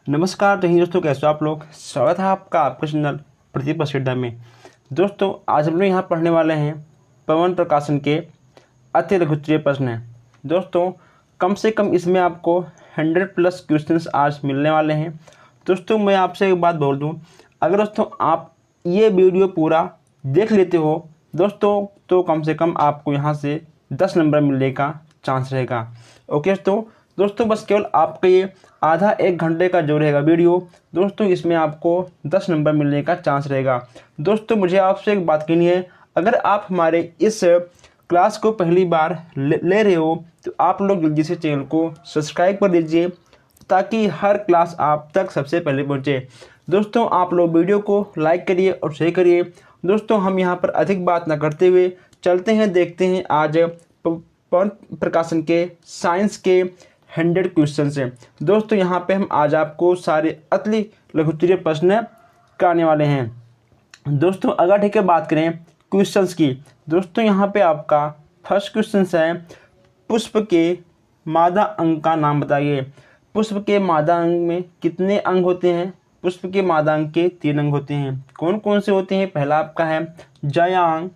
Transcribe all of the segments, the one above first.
नमस्कार। तो दोस्तों, कैसे हो आप लोग। स्वागत है आपका आपके चैनल प्रतिभा सिद्धा में। दोस्तों, आज हम लोग यहाँ पढ़ने वाले हैं पवन प्रकाशन के अति लघुत्तरीय प्रश्न हैं। दोस्तों, कम से कम इसमें आपको 100+ क्वेश्चंस आज मिलने वाले हैं। दोस्तों, मैं आपसे एक बात बोल दूँ, अगर दोस्तों आप ये वीडियो पूरा देख लेते हो दोस्तों, तो कम से कम आपको यहाँ से 10 नंबर मिलने का चांस रहेगा। ओके दोस्तों, बस केवल आपका ये आधा 1 घंटे का जो रहेगा वीडियो दोस्तों, इसमें आपको 10 नंबर मिलने का चांस रहेगा। दोस्तों, मुझे आपसे एक बात कहनी है, अगर आप हमारे इस क्लास को पहली बार ले रहे हो तो आप लोग जल्दी से चैनल को सब्सक्राइब कर दीजिए ताकि हर क्लास आप तक सबसे पहले पहुंचे। दोस्तों, आप लोग वीडियो को लाइक करिए और शेयर करिए। दोस्तों, हम यहाँ पर अधिक बात न करते हुए चलते हैं, देखते हैं आज पवन प्रकाशन के साइंस के 100 क्वेश्चन हैं। दोस्तों, यहाँ पे हम आज आपको सारे अति लघुत्तरीय प्रश्न कराने वाले हैं। दोस्तों, अगर ठीक है बात करें क्वेश्चंस की, दोस्तों यहाँ पे आपका फर्स्ट क्वेश्चन है, पुष्प के मादा अंग का नाम बताइए। पुष्प के मादा अंग में कितने अंग होते हैं। पुष्प के मादा अंग के 3 अंग होते हैं। कौन कौन से होते हैं। पहला आपका है जयांग,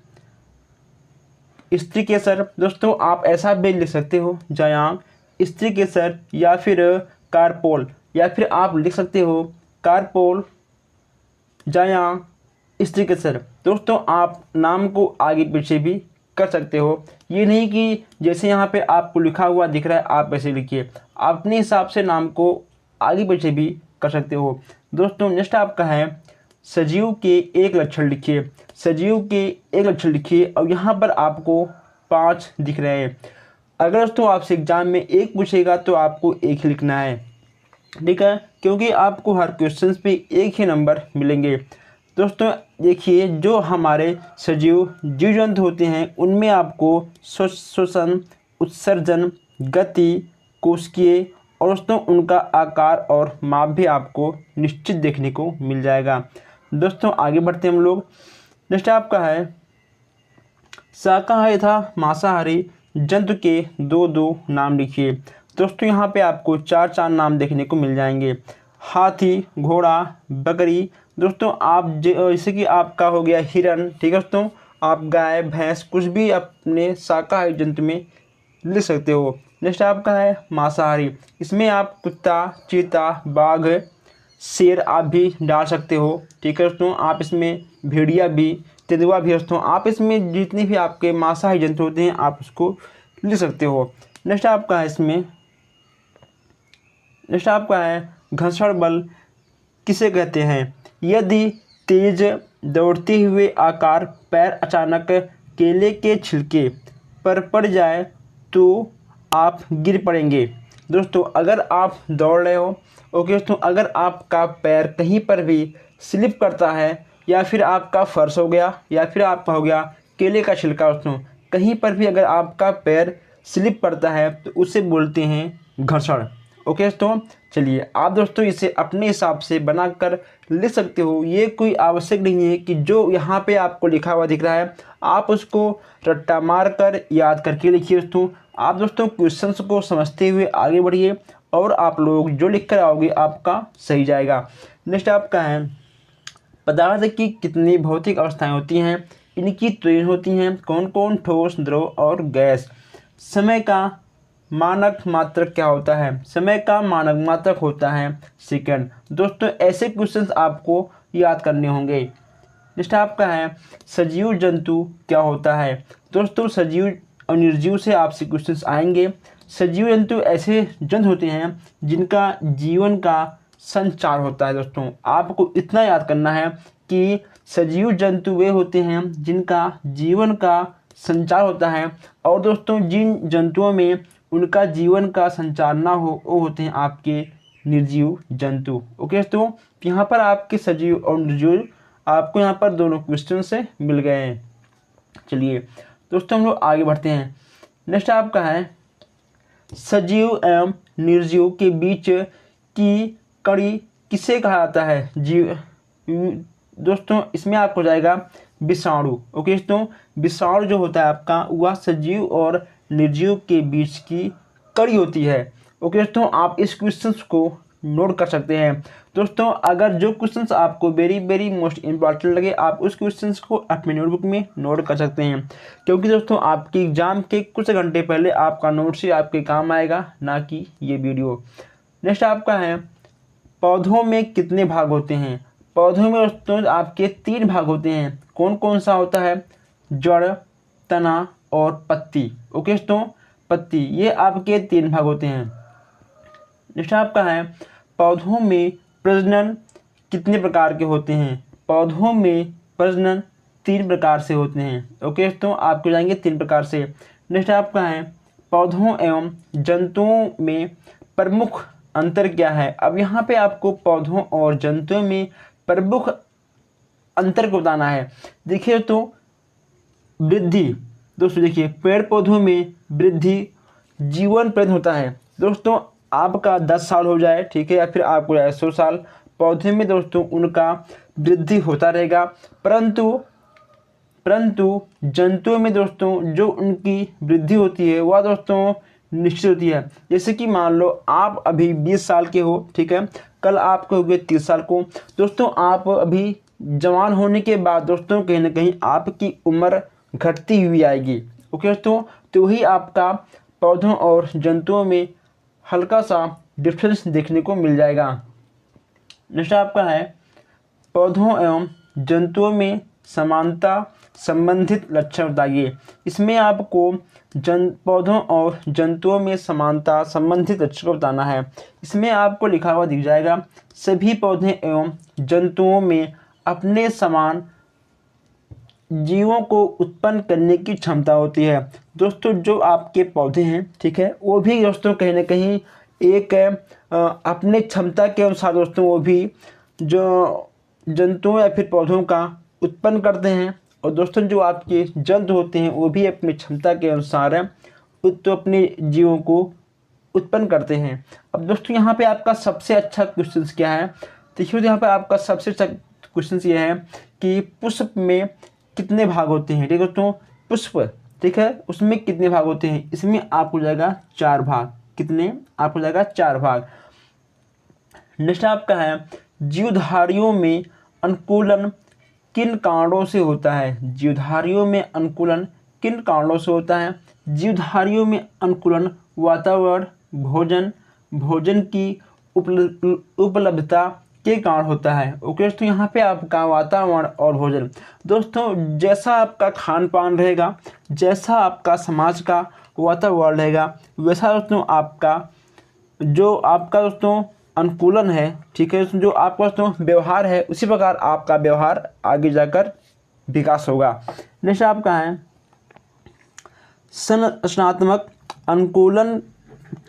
स्त्री केसर। दोस्तों, आप ऐसा भी लिख सकते हो जयांग, स्त्री केसर, या फिर कारपोल, या फिर आप लिख सकते हो कारपोल, जयांग, स्त्री केसर। दोस्तों, आप नाम को आगे पीछे भी कर सकते हो। ये नहीं कि जैसे यहाँ पे आपको लिखा हुआ दिख रहा है आप ऐसे लिखिए, आप अपने हिसाब से नाम को आगे पीछे भी कर सकते हो। दोस्तों, नेक्स्ट आपका है सजीव के 1 लक्षण लिखिए। सजीव के 1 लक्षण लिखिए और यहाँ पर आपको 5 दिख रहे हैं। अगर दोस्तों आपसे एग्जाम में 1 पूछेगा तो आपको 1 ही लिखना है, ठीक है, क्योंकि आपको हर क्वेश्चन पे 1 ही नंबर मिलेंगे। दोस्तों देखिए, जो हमारे सजीव जीव जंतु होते हैं उनमें आपको श्वसन, उत्सर्जन, गति, कोशिकीय और दोस्तों उनका आकार और माप भी आपको निश्चित देखने को मिल जाएगा। दोस्तों, आगे बढ़ते हैं हम लोग। नेक्स्ट आपका है शाकाहारी तथा मांसाहारी जंतु के 2-2 नाम लिखिए। दोस्तों, यहाँ पे आपको 4-4 नाम देखने को मिल जाएंगे। हाथी, घोड़ा, बकरी। दोस्तों, आप जैसे कि आपका हो गया हिरन, ठीक है दोस्तों, आप गाय, भैंस कुछ भी अपने शाकाहारी जंतु में लिख सकते हो। नेक्स्ट आपका है मांसाहारी, इसमें आप कुत्ता, चीता, बाघ, शेर आप भी डाल सकते हो, ठीक है दोस्तों। आप इसमें भेड़िया भी, तेंदुआ भी दोस्तों, आप इसमें जितने भी आपके मांसाहारी जंतु होते हैं आप उसको लिख सकते हो। नेक्स्ट आपका है घर्षण बल किसे कहते हैं। यदि तेज दौड़ते हुए आकार पैर अचानक केले के छिलके पर पड़ जाए तो आप गिर पड़ेंगे। दोस्तों, अगर आप दौड़ रहे हो, ओके दोस्तों, अगर आपका पैर कहीं पर भी स्लिप करता है या फिर आपका फर्श हो गया या फिर आपका हो गया केले का छिलका, दोस्तों कहीं पर भी अगर आपका पैर स्लिप पड़ता है तो उसे बोलते हैं घर्षण। ओके दोस्तों, चलिए आप दोस्तों इसे अपने हिसाब से बनाकर लिख सकते हो। ये कोई आवश्यक नहीं है कि जो यहाँ पे आपको लिखा हुआ दिख रहा है आप उसको रट्टा मार कर याद करके लिखिए। दोस्तों, आप दोस्तों क्वेश्चंस को समझते हुए आगे बढ़िए और आप लोग जो लिख कर आओगे आपका सही जाएगा। नेक्स्ट आपका है पदार्थ की कितनी भौतिक अवस्थाएं होती हैं। इनकी 3 होती हैं। कौन कौन। ठोस, द्रव और गैस। समय का मानक मात्रक क्या होता है। समय का मानक मात्रक होता है सेकंड। दोस्तों, ऐसे क्वेश्चंस आपको याद करने होंगे। नेक्स्ट आपका है सजीव जंतु क्या होता है। दोस्तों, सजीव और निर्जीव से आपसे क्वेश्चंस आएंगे। सजीव जंतु ऐसे जंतु होते हैं जिनका जीवन का संचार होता है। दोस्तों, आपको इतना याद करना है कि सजीव जंतु वे होते हैं जिनका जीवन का संचार होता है, और दोस्तों जिन जंतुओं में उनका जीवन का संचार ना हो वो होते हैं आपके निर्जीव जंतु। ओके दोस्तों, यहाँ पर आपके सजीव और निर्जीव आपको यहाँ पर दोनों क्वेश्चन से मिल गए हैं। चलिए दोस्तों, हम लोग आगे बढ़ते हैं। नेक्स्ट आपका है सजीव एवं निर्जीव के बीच की कड़ी किसे कहा जाता है। जीव। दोस्तों, इसमें आपको जाएगा विषाणु। ओके दोस्तों, विषाणु जो होता है आपका वह सजीव और निर्जीव के बीच की कड़ी होती है। ओके दोस्तों, आप इस क्वेश्चन को नोट कर सकते हैं। दोस्तों अगर जो क्वेश्चंस आपको वेरी वेरी मोस्ट इंपॉर्टेंट लगे आप उस क्वेश्चंस को अपने नोटबुक में नोट कर सकते हैं, क्योंकि दोस्तों आपकी एग्जाम के कुछ घंटे पहले आपका नोट्स ही आपके काम आएगा, ना कि ये वीडियो। नेक्स्ट आपका है पौधों में कितने भाग होते हैं। पौधों में दोस्तों आपके 3 भाग होते हैं। कौन कौन सा होता है? जड़, तना और पत्ती। ओके दोस्तों, पत्ती, ये आपके 3 भाग होते हैं। नेक्स्ट आपका है पौधों में प्रजनन कितने प्रकार के होते हैं। पौधों में प्रजनन 3 प्रकार से होते हैं। ओके दोस्तों, आपको जाएंगे 3 प्रकार से। नेक्स्ट आपका है पौधों एवं जंतुओं में प्रमुख अंतर क्या है। अब यहाँ पे आपको पौधों और जंतुओं में प्रमुख अंतर को बताना है। देखिए तो वृद्धि, दोस्तों देखिए पेड़ पौधों में वृद्धि जीवन पर्यंत होता है। दोस्तों आपका 10 साल हो जाए, ठीक है, या फिर आपको जाए 100 साल, पौधे में दोस्तों उनका वृद्धि होता रहेगा। परंतु जंतुओं में दोस्तों जो उनकी वृद्धि होती है वह दोस्तों निश्चित होती है। जैसे कि मान लो आप अभी 20 साल के हो, ठीक है, कल आप कहोगे 30 साल को। दोस्तों आप अभी जवान होने के बाद दोस्तों कहीं ना कहीं आपकी उम्र घटती हुई आएगी। ओके दोस्तों, तो ही आपका पौधों और जंतुओं में हल्का सा डिफरेंस देखने को मिल जाएगा। नेक्स्ट आपका है पौधों एवं जंतुओं में समानता संबंधित लक्षण बताइए। इसमें आपको पौधों और जंतुओं में समानता संबंधित लक्षण को बताना है। इसमें आपको लिखा हुआ दिख जाएगा सभी पौधे एवं जंतुओं में अपने समान जीवों को उत्पन्न करने की क्षमता होती है। दोस्तों जो आपके पौधे हैं, ठीक है, वो भी दोस्तों कहीं ना कहीं एक अपने क्षमता के अनुसार दोस्तों वो भी जो जंतुओं या फिर पौधों का उत्पन्न करते हैं। और दोस्तों जो आपके जंतु होते हैं वो भी अपनी क्षमता के अनुसार तो अपने जीवों को उत्पन्न करते हैं। अब दोस्तों यहाँ पे आपका सबसे अच्छा क्वेश्चन क्या है? देखिए यहाँ पे आपका सबसे अच्छा क्वेश्चन ये है कि पुष्प में कितने भाग होते हैं। ठीक है दोस्तों, पुष्प, ठीक है, उसमें कितने भाग होते हैं। इसमें आपको जाएगा 4 भाग। कितने? आपको जाएगा 4 भाग। नेक्स्ट आपका है जीवधारियों में अनुकूलन किन कारणों से होता है। जीवधारियों में अनुकूलन किन कारणों से होता है। जीवधारियों में अनुकूलन वातावरण, भोजन की उपलब्धता के कारण होता है। ओके दोस्तों, यहाँ पे आपका वातावरण और भोजन, दोस्तों जैसा आपका खान पान रहेगा, जैसा आपका समाज का वातावरण रहेगा, वैसा दोस्तों आपका दोस्तों अनुकूलन है, ठीक है, जो आपका दोस्तों व्यवहार है, उसी प्रकार आपका व्यवहार आगे जाकर विकास होगा। नेक्स्ट आपका है संरचनात्मक अनुकूलन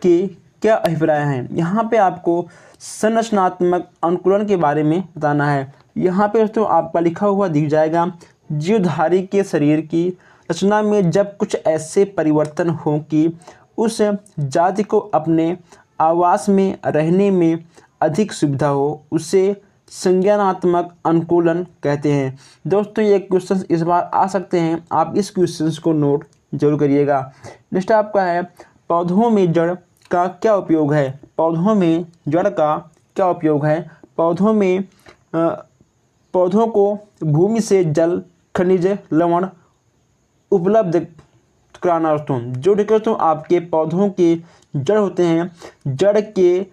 के क्या अभिप्राय हैं। यहाँ पे आपको संरचनात्मक अनुकूलन के बारे में बताना है। यहाँ पे दोस्तों आपका लिखा हुआ दिख जाएगा जीवधारी के शरीर की रचना में जब कुछ ऐसे परिवर्तन हों कि उस जाति को अपने आवास में रहने में अधिक सुविधा हो, उसे संज्ञानात्मक अनुकूलन कहते हैं। दोस्तों ये क्वेश्चन इस बार आ सकते हैं, आप इस क्वेश्चन को नोट जरूर करिएगा। नेक्स्ट आपका है पौधों में जड़ का क्या उपयोग है। पौधों में जड़ का क्या उपयोग है। पौधों को भूमि से जल, खनिज, लवण उपलब्ध कराना। दोस्तों जो दोस्तों आपके पौधों के जड़ होते हैं, जड़ के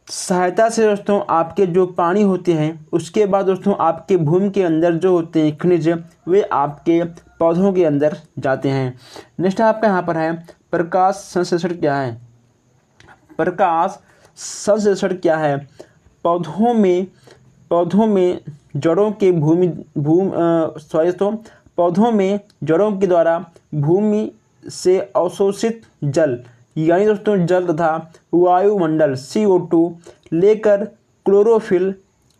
सहायता से दोस्तों आपके जो पानी होते हैं उसके बाद दोस्तों आपके भूमि के अंदर जो होते हैं खनिज, वे आपके पौधों के अंदर जाते हैं। नेक्स्ट आपका यहाँ पर है प्रकाश संश्लेषण क्या है। प्रकाश संश्लेषण क्या है। पौधों में जड़ों के पौधों में जड़ों के द्वारा भूमि से अवशोषित जल, यानी दोस्तों जल तथा वायुमंडल CO2 लेकर क्लोरोफिल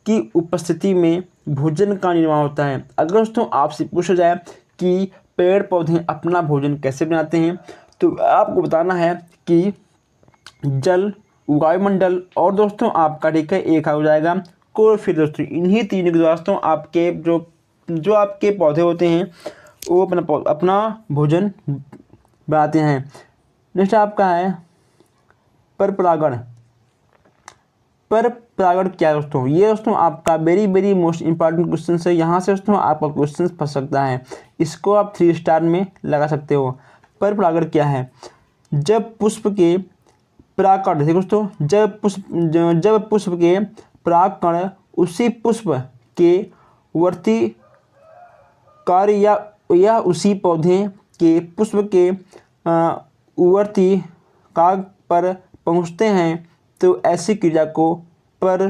की उपस्थिति में भोजन का निर्माण होता है। अगर दोस्तों आपसे पूछा जाए कि पेड़ पौधे अपना भोजन कैसे बनाते हैं, तो आपको बताना है कि जल, वायुमंडल और दोस्तों आपका ठीक है एक हो जाएगा क्लोरोफिल। दोस्तों इन्हीं तीनों के दोस्तों आपके जो आपके पौधे होते हैं वो अपना भोजन बनाते हैं। नेक्स्ट आपका है पर परागण। पर परागण क्या है दोस्तों? ये दोस्तों आपका वेरी मोस्ट इंपॉर्टेंट क्वेश्चन है। यहाँ से दोस्तों आपका क्वेश्चन फंस सकता है, इसको आप 3 स्टार में लगा सकते हो। पर परागण क्या है? जब पुष्प के परागकण, देखो दोस्तों, जब पुष्प के परागकण उसी पुष्प के वर्ती कार्य या उसी पौधे के पुष्प के उवर्ती काग पर पहुँचते हैं तो ऐसी क्रिया को पर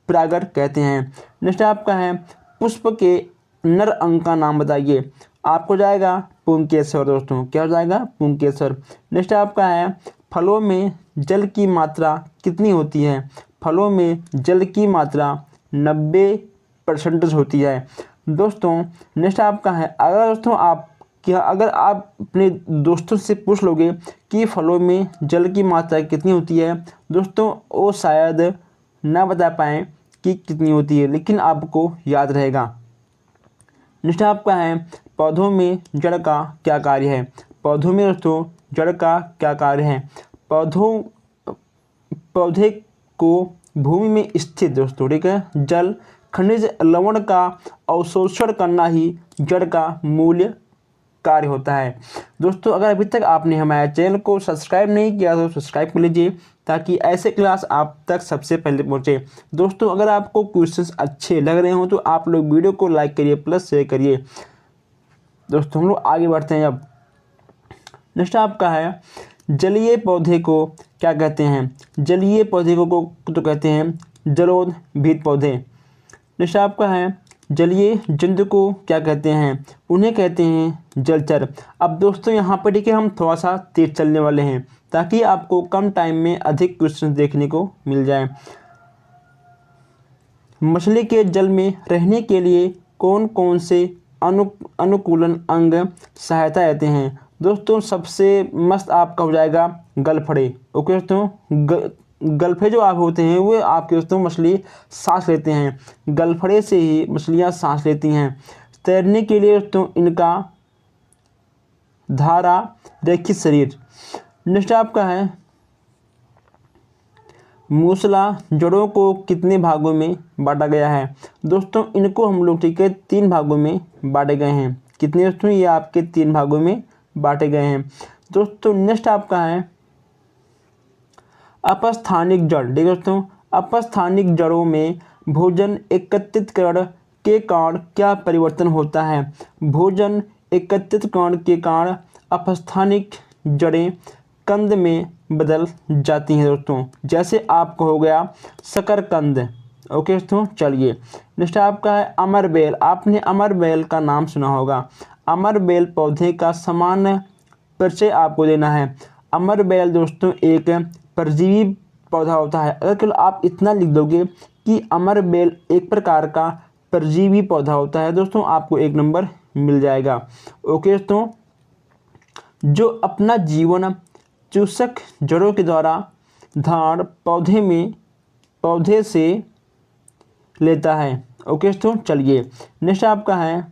परागण कहते हैं। नेक्स्ट आपका है पुष्प के नर अंग का नाम बताइए। आपको जाएगा पुंकेसर दोस्तों, क्या हो जाएगा? पुंकेसर। नेक्स्ट आपका है फलों में जल की मात्रा कितनी होती है? फलों में जल की मात्रा 90% होती है दोस्तों। नेक्स्ट आपका है अगर आप अपने दोस्तों से पूछ लोगे कि फलों में जल की मात्रा कितनी होती है दोस्तों, वो शायद ना बता पाएँ कि कितनी होती है, लेकिन आपको याद रहेगा। नेक्स्ट आपका है पौधों में जड़ का क्या कार्य है? पौधों में दोस्तों जड़ का क्या कार्य है? पौधे को भूमि में स्थित दोस्तों, ठीक है, जल खनिज लवण का अवशोषण करना ही जड़ का मूल कार्य होता है दोस्तों। अगर अभी तक आपने हमारे चैनल को सब्सक्राइब नहीं किया तो सब्सक्राइब कर लीजिए, ताकि ऐसे क्लास आप तक सबसे पहले पहुंचे। दोस्तों अगर आपको क्वेश्चंस अच्छे लग रहे हो तो आप लोग वीडियो को लाइक करिए प्लस शेयर करिए। दोस्तों हम लोग आगे बढ़ते हैं। अब नेक्स्ट आपका है जलीय पौधे को क्या कहते हैं? जलीय पौधे को तो कहते हैं जलोद्भिद पौधे। नेक्स्ट आपका है जलीय जंतु को क्या कहते हैं? उन्हें कहते हैं जलचर। अब दोस्तों यहाँ पर देखिए हम थोड़ा सा तेज चलने वाले हैं, ताकि आपको कम टाइम में अधिक क्वेश्चन देखने को मिल जाए। मछली के जल में रहने के लिए कौन कौन से अनुकूलन अंग सहायता देते हैं? दोस्तों सबसे मस्त आपका हो जाएगा गलफड़े। ओके दोस्तों, गलफे जो आप होते हैं वो आपके दोस्तों मछली सांस लेते हैं, गलफड़े से ही मछलियां सांस लेती हैं। तैरने के लिए दोस्तों इनका धारा रेखित शरीर। नेक्स्ट आपका है मूसला जड़ों को कितने भागों में बांटा गया है? दोस्तों इनको हम लोग ठीक है 3 भागों में बांटे गए हैं। कितने दोस्तों? ये आपके 3 भागों में बांटे गए हैं दोस्तों। नेक्स्ट आपका है अपस्थानिक जड़। देखिए दोस्तों, अपस्थानिक जड़ों में भोजन एकत्रीकरण के कारण क्या परिवर्तन होता है? भोजन एकत्रीकरण के कारण अपस्थानिक जड़ें कंद में बदल जाती हैं दोस्तों, जैसे आपको हो गया शकरकंद। ओके दोस्तों, चलिए नेक्स्ट आपका है अमरबेल। आपने अमरबेल का नाम सुना होगा। अमरबेल पौधे का सामान्य परिचय आपको देना है। अमरबेल दोस्तों एक परजीवी पौधा होता है। अगर केवल आप इतना लिख दोगे कि अमरबेल एक प्रकार का परजीवी पौधा होता है दोस्तों, आपको 1 नंबर मिल जाएगा। ओके दोस्तों, जो अपना जीवन चूसक जड़ों के द्वारा धार पौधे से लेता है। ओके दोस्तों, चलिए नेक्स्ट आपका है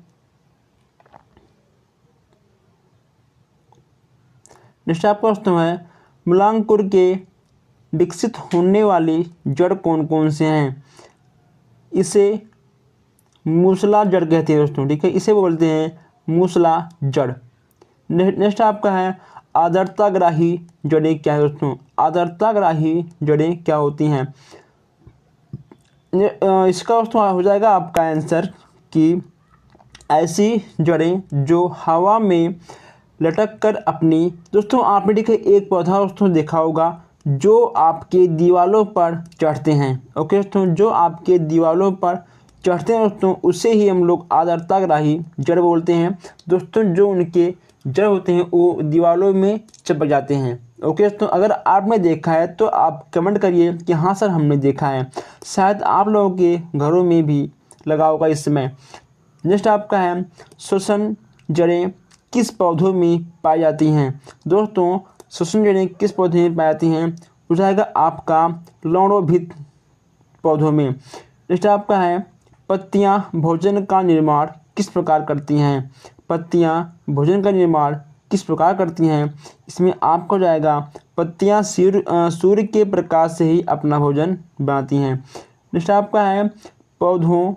दोस्तों है मूलांकुर के विकसित होने वाली जड़ कौन कौन से हैं? इसे मूसला जड़ कहते हैं दोस्तों, ठीक है, इसे बोलते हैं मूसला जड़। नेक्स्ट आपका है आर्द्रताग्राही जड़ें क्या है दोस्तों? आर्द्रताग्राही जड़ें क्या होती हैं? इसका दोस्तों हो जाएगा आपका आंसर कि ऐसी जड़ें जो हवा में लटक कर अपनी, दोस्तों आपने देखा एक पौधा दोस्तों देखा होगा जो आपके दीवालों पर चढ़ते हैं। ओके दोस्तों, जो आपके दीवालों पर चढ़ते हैं दोस्तों, उसे ही हम लोग आर्द्रताग्राही जड़ बोलते हैं दोस्तों। जो उनके जड़ होते हैं वो दीवालों में चिपक जाते हैं। ओके दोस्तों, अगर आपने देखा है तो आप कमेंट करिए कि हाँ सर हमने देखा है। शायद आप लोगों के घरों में भी लगा होगा इस समय। नेक्स्ट आपका है श्वसन जड़ें किस पौधों में पाई जाती हैं? दोस्तों श्वसन जड़ें किस पौधे में पाई जाती हैं? हो जाएगा आपका लवणोभित पौधों में। नेक्स्ट आपका है पत्तियां भोजन का निर्माण किस प्रकार करती हैं? पत्तियां भोजन का निर्माण किस प्रकार करती हैं? इसमें आपको हो जाएगा पत्तियां सूर्य के प्रकाश से ही अपना भोजन बनाती हैं। नेक्स्ट आपका है पौधों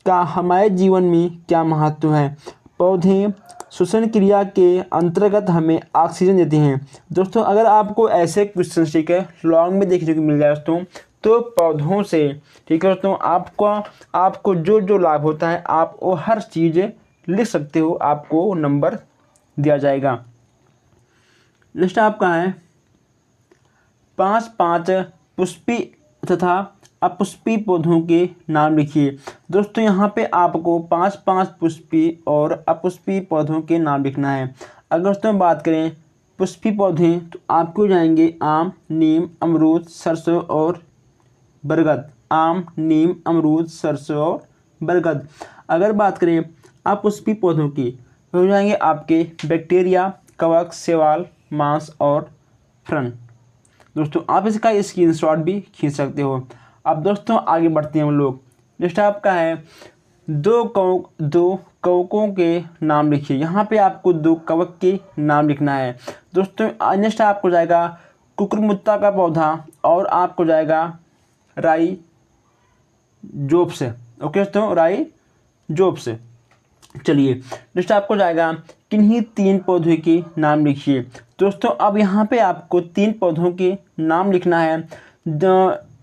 का हमारे जीवन में क्या महत्व है? पौधे श्वसन क्रिया के अंतर्गत हमें ऑक्सीजन देते हैं। दोस्तों अगर आपको ऐसे क्वेश्चन ठीक है लॉन्ग में देखने को मिल जाए दोस्तों, तो पौधों से ठीक है दोस्तों आपको जो जो लाभ होता है आप वो हर चीज़ लिख सकते हो, आपको नंबर दिया जाएगा। नेक्स्ट आपका है 5 पुष्पी तथा अपुष्पी पौधों के नाम लिखिए। दोस्तों यहाँ पे आपको 5 पुष्पी और अपुष्पी पौधों के नाम लिखना है। अगर दोस्तों बात करें पुष्पी पौधे तो आपको जाएंगे आम, नीम, अमरूद, सरसों और बरगद। आम, नीम, अमरूद, सरसों और बरगद। अगर बात करें अपुष्पी पौधों की तो हो जाएंगे आपके बैक्टीरिया, कवक, शैवाल, मांस और फ्रन। दोस्तों आप इसका स्क्रीनशॉट भी खींच सकते हो। अब दोस्तों आगे बढ़ते हैं हम लोग। नेक्स्ट आपका है दो कवकों के नाम लिखिए। यहाँ पे आपको 2 कवक के नाम लिखना है। दोस्तों नेक्स्ट आपको जाएगा कुकुरमुत्ता का पौधा और आपको जाएगा राई जोप्स। ओके दोस्तों, राई जोप्स। चलिए नेक्स्ट आपको जाएगा किन्हीं 3 पौधों के नाम लिखिए। दोस्तों अब यहाँ पे आपको 3 पौधों के नाम लिखना है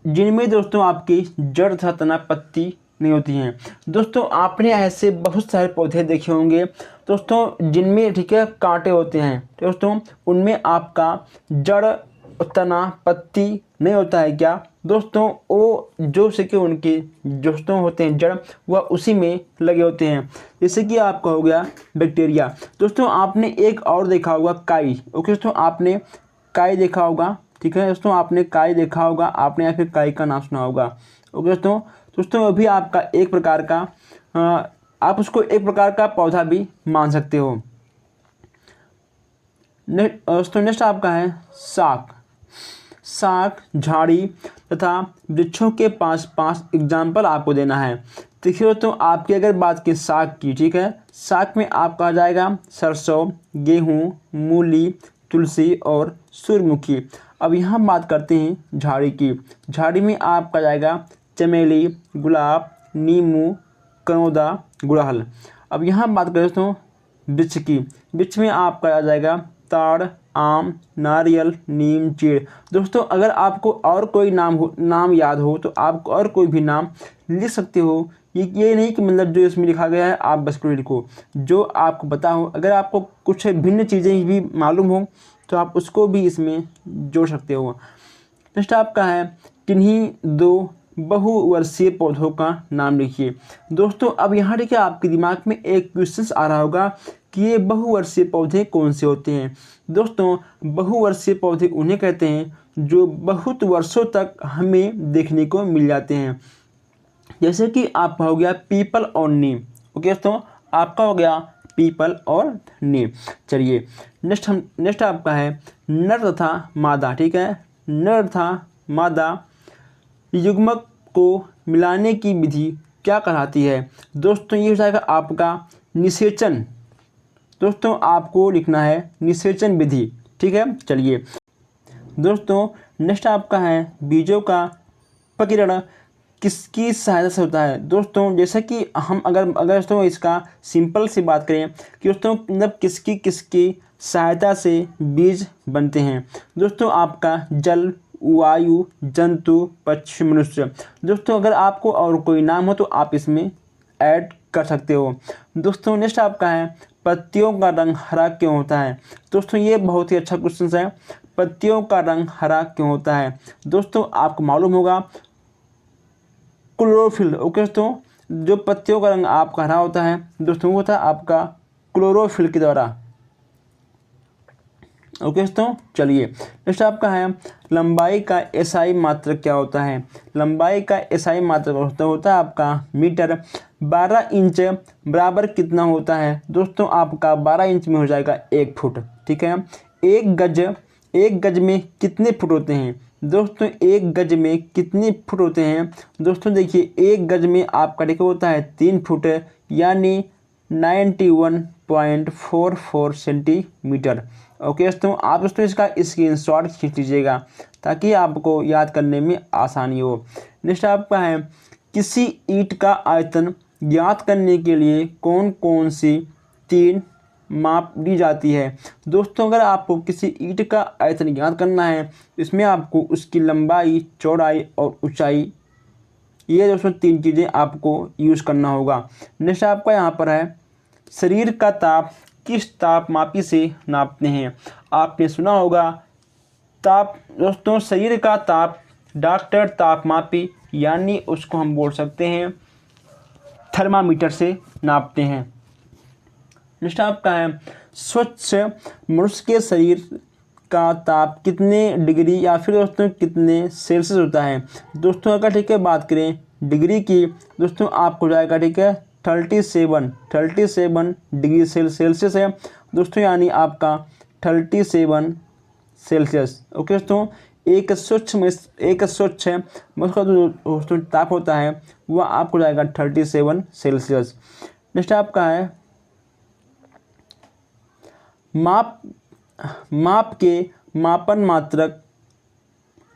जिनमें दोस्तों आपकी जड़ तथा तना पत्ती नहीं होती हैं। दोस्तों आपने ऐसे बहुत सारे पौधे देखे होंगे दोस्तों जिनमें ठीक है कांटे होते हैं दोस्तों, उनमें आपका जड़ तना पत्ती नहीं होता है क्या दोस्तों? वो जो से कि उनके दोस्तों होते हैं जड़ वह उसी में लगे होते हैं। जैसे कि आपका हो गया बैक्टीरिया। दोस्तों आपने एक और देखा होगा काई। ओके दोस्तों, आपने काई देखा होगा, ठीक है दोस्तों, आपने काई देखा होगा, आपने या फिर काई का नाम सुना होगा। ओके दोस्तों वो भी आपका एक प्रकार का आप उसको एक प्रकार का पौधा भी मान सकते हो। दोस्तों नेक्स्ट आपका है साग, झाड़ी तथा वृक्षों के 5 एग्जाम्पल आपको देना है। देखिए दोस्तों आपकी अगर बात की साग की, ठीक है, साग में आपका आ जाएगा सरसों, गेहूँ, मूली, तुलसी और सूर्यमुखी। अब यहाँ बात करते हैं झाड़ी की। झाड़ी में आपका जाएगा चमेली, गुलाब, नींबू, कनौदा, गुड़हल। अब यहाँ बात करें दोस्तों वृक्ष की। वृक्ष में आपका आ जाएगा ताड़, आम, नारियल, नीम, चीड़। दोस्तों अगर आपको और कोई नाम याद हो तो आप और कोई भी नाम लिख सकते हो। ये नहीं कि मतलब जो इसमें लिखा गया है आप बस को लिखो, जो आपको पता हो। अगर आपको कुछ भिन्न चीज़ें भी मालूम हो तो आप उसको भी इसमें जोड़ सकते हो। नेक्स्ट आपका है किन्हीं 2 बहुवर्षीय पौधों का नाम लिखिए। दोस्तों अब यहाँ देखिए आपके दिमाग में एक क्वेश्चन आ रहा होगा कि ये बहुवर्षीय पौधे कौन से होते हैं। दोस्तों बहुवर्षीय पौधे उन्हें कहते हैं जो बहुत वर्षों तक हमें देखने को मिल जाते हैं। जैसे कि आपका हो गया पीपल और नीम। ओके दोस्तों, आपका हो गया पीपल और नीम। चलिए नेक्स्ट आपका है नर तथा मादा। ठीक है, नर तथा मादा युग्मक को मिलाने की विधि क्या कहलाती है? दोस्तों ये हो जाएगा आपका निषेचन। दोस्तों आपको लिखना है निषेचन विधि। ठीक है, चलिए दोस्तों नेक्स्ट आपका है बीजों का प्रकीर्णन किसकी सहायता से होता है? दोस्तों जैसा कि हम अगर दोस्तों इसका सिंपल सी बात करें कि दोस्तों मतलब किसकी सहायता से बीज बनते हैं। दोस्तों आपका जल, वायु, जंतु, पक्षी, मनुष्य। दोस्तों अगर आपको और कोई नाम हो तो आप इसमें ऐड कर सकते हो। दोस्तों नेक्स्ट आपका है पत्तियों का रंग हरा क्यों होता है? दोस्तों ये बहुत ही अच्छा क्वेश्चन है। पत्तियों का रंग हरा क्यों होता है? दोस्तों आपको मालूम होगा क्लोरोफिल। ओके दोस्तों, जो पत्तियों का रंग आपका हरा होता है दोस्तों वो होता है आपका क्लोरोफिल के द्वारा। ओके दोस्तों, चलिए नेक्स्ट आपका है लंबाई का एसआई मात्रक क्या होता है? लंबाई का एसआई मात्रक होता है आपका मीटर। 12 इंच बराबर कितना होता है? दोस्तों आपका 12 इंच में हो जाएगा 1 फुट। ठीक है, एक गज में कितने फुट होते हैं? दोस्तों 1 गज में कितने फुट होते हैं? दोस्तों देखिए 1 गज में आपका देखो होता है 3 फुट, यानी 91.44 सेंटीमीटर। ओके दोस्तों, आप दोस्तों इसका स्क्रीनशॉट खींच लीजिएगा ताकि आपको याद करने में आसानी हो। नेक्स्ट आपका है, किसी ईंट का आयतन ज्ञात करने के लिए कौन कौन सी 3 माप ली जाती है। दोस्तों अगर आपको किसी ईंट का आयतन ज्ञात करना है, इसमें आपको उसकी लंबाई, चौड़ाई और ऊंचाई, ये दोस्तों 3 चीज़ें आपको यूज़ करना होगा। नेक्स्ट आपका यहाँ पर है, शरीर का ताप किस तापमापी से नापते हैं। आपने सुना होगा दोस्तों शरीर का ताप डॉक्टर तापमापी, यानी उसको हम बोल सकते हैं थर्मामीटर से नापते हैं। नेक्स्ट आपका है, स्वच्छ मनुष्य के शरीर का ताप कितने डिग्री या फिर दोस्तों कितने सेल्सियस होता है। दोस्तों अगर ठीक है बात करें डिग्री की, दोस्तों आपको जाएगा ठीक है 37 डिग्री सेल्सियस है दोस्तों, यानी आपका 37 सेल्सियस। ओके दोस्तों, एक स्वच्छ मनुष्य का जो दोस्तों ताप होता है वह आपको जाएगा 37 सेल्सियस। नेक्स्ट आपका है, माप के मापन मात्रक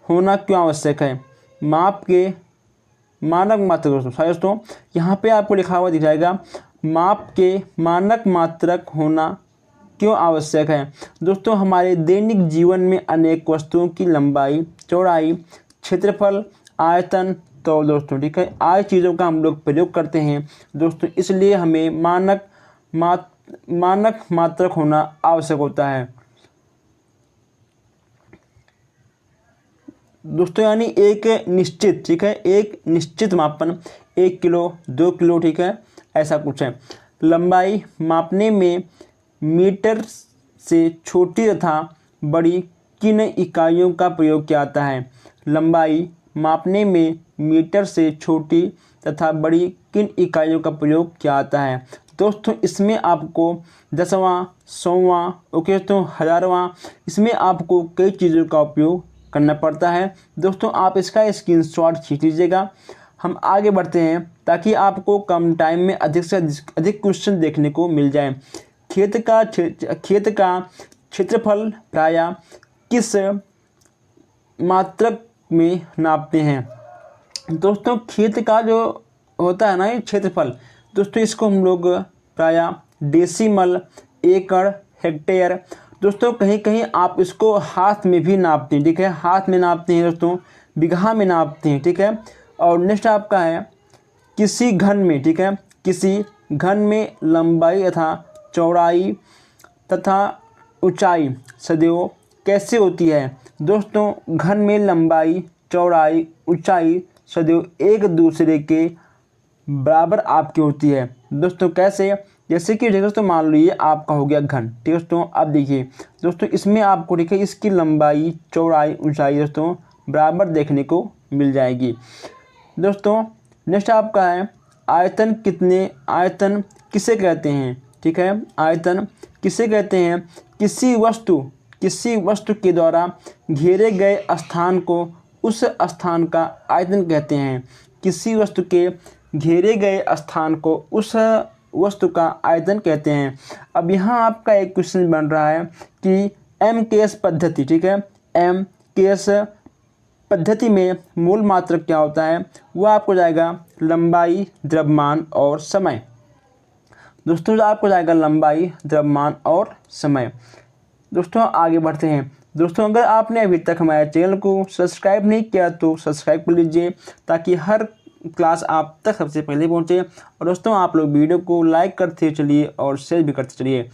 होना क्यों आवश्यक है। माप के मानक मात्रक दोस्तों यहाँ पे आपको लिखा हुआ दिख जाएगा, माप के मानक मात्रक होना क्यों आवश्यक है। दोस्तों हमारे दैनिक जीवन में अनेक वस्तुओं की लंबाई, चौड़ाई, क्षेत्रफल, आयतन, तो दोस्तों ठीक है आय चीज़ों का हम लोग प्रयोग करते हैं दोस्तों, इसलिए हमें मानक मात्रक होना आवश्यक होता है दोस्तों, यानी एक निश्चित ठीक है एक निश्चित मापन 1 किलो 2 किलो ठीक है ऐसा कुछ है। लंबाई मापने में मीटर से छोटी तथा बड़ी किन इकाइयों का प्रयोग किया जाता है। लंबाई मापने में मीटर से छोटी तथा बड़ी किन इकाइयों का प्रयोग किया जाता है। दोस्तों इसमें आपको 10वां 100वां ओके दोस्तों 1000वां, इसमें आपको कई चीज़ों का उपयोग करना पड़ता है। दोस्तों आप इसका स्क्रीनशॉट खींच लीजिएगा। हम आगे बढ़ते हैं ताकि आपको कम टाइम में अधिक से अधिक क्वेश्चन देखने को मिल जाए। खेत का क्षेत्रफल प्रायः किस मात्रक में नापते हैं। दोस्तों खेत का जो होता है ना ये क्षेत्रफल, दोस्तों इसको हम लोग प्रायः डेसिमल, एकड़, हेक्टेयर, दोस्तों कहीं कहीं आप इसको हाथ में भी नापते हैं ठीक है, हाथ में नापते हैं दोस्तों, बीघा में नापते हैं ठीक है। और नेक्स्ट आपका है, किसी घन में ठीक है किसी घन में लंबाई तथा चौड़ाई तथा ऊंचाई सदैव कैसे होती है। दोस्तों घन में लंबाई, चौड़ाई, ऊंचाई सदैव एक दूसरे के बराबर आपकी होती है। दोस्तों कैसे, जैसे कि दोस्तों मान लीजिए आपका हो गया घन ठीक है दोस्तों। अब देखिए दोस्तों इसमें आपको ठीक है इसकी लंबाई, चौड़ाई, ऊंचाई दोस्तों बराबर देखने को मिल जाएगी। दोस्तों नेक्स्ट आपका है, आयतन किसे कहते हैं ठीक है। आयतन किसे कहते हैं, किसी वस्तु के द्वारा घेरे गए स्थान को उस स्थान का आयतन कहते हैं। किसी वस्तु के घेरे गए स्थान को उस वस्तु का आयतन कहते हैं। अब यहाँ आपका एक क्वेश्चन बन रहा है कि MKS पद्धति ठीक है, MKS पद्धति में मूल मात्रक क्या होता है, वो आपको जाएगा लंबाई, द्रव्यमान और समय। दोस्तों आपको जाएगा लंबाई, द्रव्यमान और समय। दोस्तों आगे बढ़ते हैं। दोस्तों अगर आपने अभी तक हमारे चैनल को सब्सक्राइब नहीं किया तो सब्सक्राइब कर लीजिए ताकि हर क्लास आप तक सबसे पहले पहुंचे। और दोस्तों आप लोग वीडियो को लाइक करते चलिए और शेयर भी करते चलिए।